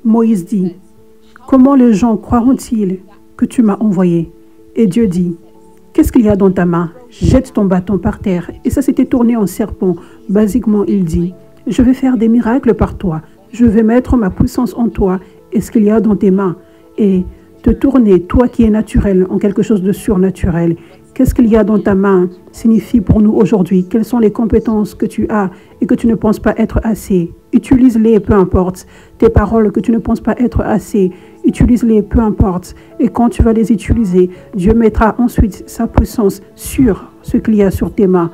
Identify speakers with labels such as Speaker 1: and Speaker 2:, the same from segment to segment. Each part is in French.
Speaker 1: Moïse dit, « Comment les gens croiront-ils que tu m'as envoyé ?» Et Dieu dit, « Qu'est-ce qu'il y a dans ta main? Jette ton bâton par terre. » Et ça s'était tourné en serpent. Basiquement, il dit, « Je vais faire des miracles par toi. Je vais mettre ma puissance en toi. Et ce qu'il y a dans tes mains. » Et te tourner, toi qui es naturel, en quelque chose de surnaturel. Qu'est-ce qu'il y a dans ta main signifie pour nous aujourd'hui. Quelles sont les compétences que tu as et que tu ne penses pas être assez. Utilise-les, peu importe. Tes paroles que tu ne penses pas être assez. Utilise-les, peu importe. Et quand tu vas les utiliser, Dieu mettra ensuite sa puissance sur ce qu'il y a sur tes mains.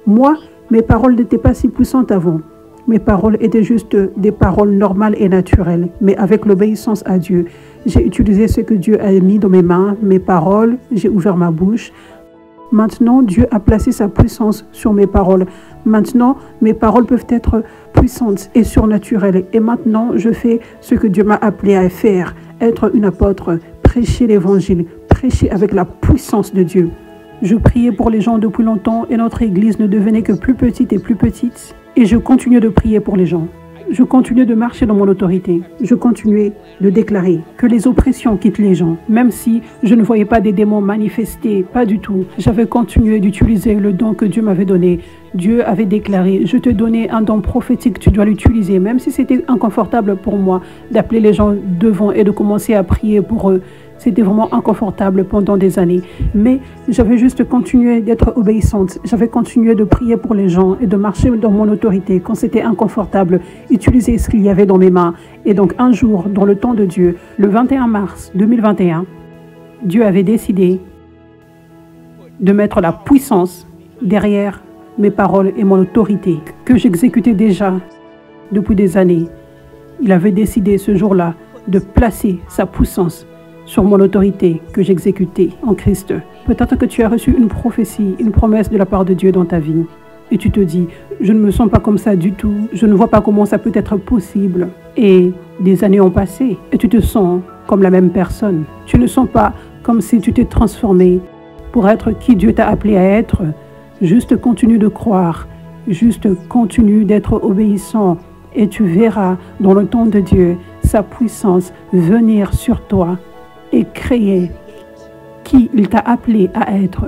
Speaker 1: Moi, mes paroles n'étaient pas si puissantes avant. Mes paroles étaient juste des paroles normales et naturelles. Mais avec l'obéissance à Dieu, j'ai utilisé ce que Dieu a mis dans mes mains, mes paroles, j'ai ouvert ma bouche. Maintenant, Dieu a placé sa puissance sur mes paroles. Maintenant, mes paroles peuvent être puissantes et surnaturelles. Et maintenant, je fais ce que Dieu m'a appelé à faire, être une apôtre, prêcher l'évangile, prêcher avec la puissance de Dieu. Je priais pour les gens depuis longtemps et notre église ne devenait que plus petite et plus petite. Et je continuais de prier pour les gens. Je continuais de marcher dans mon autorité. Je continuais de déclarer que les oppressions quittent les gens. Même si je ne voyais pas des démons manifestés, pas du tout. J'avais continué d'utiliser le don que Dieu m'avait donné. Dieu avait déclaré, je te donnais un don prophétique, tu dois l'utiliser. Même si c'était inconfortable pour moi d'appeler les gens devant et de commencer à prier pour eux. C'était vraiment inconfortable pendant des années. Mais j'avais juste continué d'être obéissante. J'avais continué de prier pour les gens et de marcher dans mon autorité quand c'était inconfortable. Utiliser ce qu'il y avait dans mes mains. Et donc un jour, dans le temps de Dieu, le 21 mars 2021, Dieu avait décidé de mettre la puissance derrière mes paroles et mon autorité que j'exécutais déjà depuis des années. Il avait décidé ce jour-là de placer sa puissance sur mon autorité que j'exécutais en Christ. Peut-être que tu as reçu une prophétie, une promesse de la part de Dieu dans ta vie. Et tu te dis, je ne me sens pas comme ça du tout. Je ne vois pas comment ça peut être possible. Et des années ont passé et tu te sens comme la même personne. Tu ne sens pas comme si tu t'es transformé pour être qui Dieu t'a appelé à être. Juste continue de croire. Juste continue d'être obéissant. Et tu verras dans le temps de Dieu sa puissance venir sur toi et créer qui il t'a appelé à être.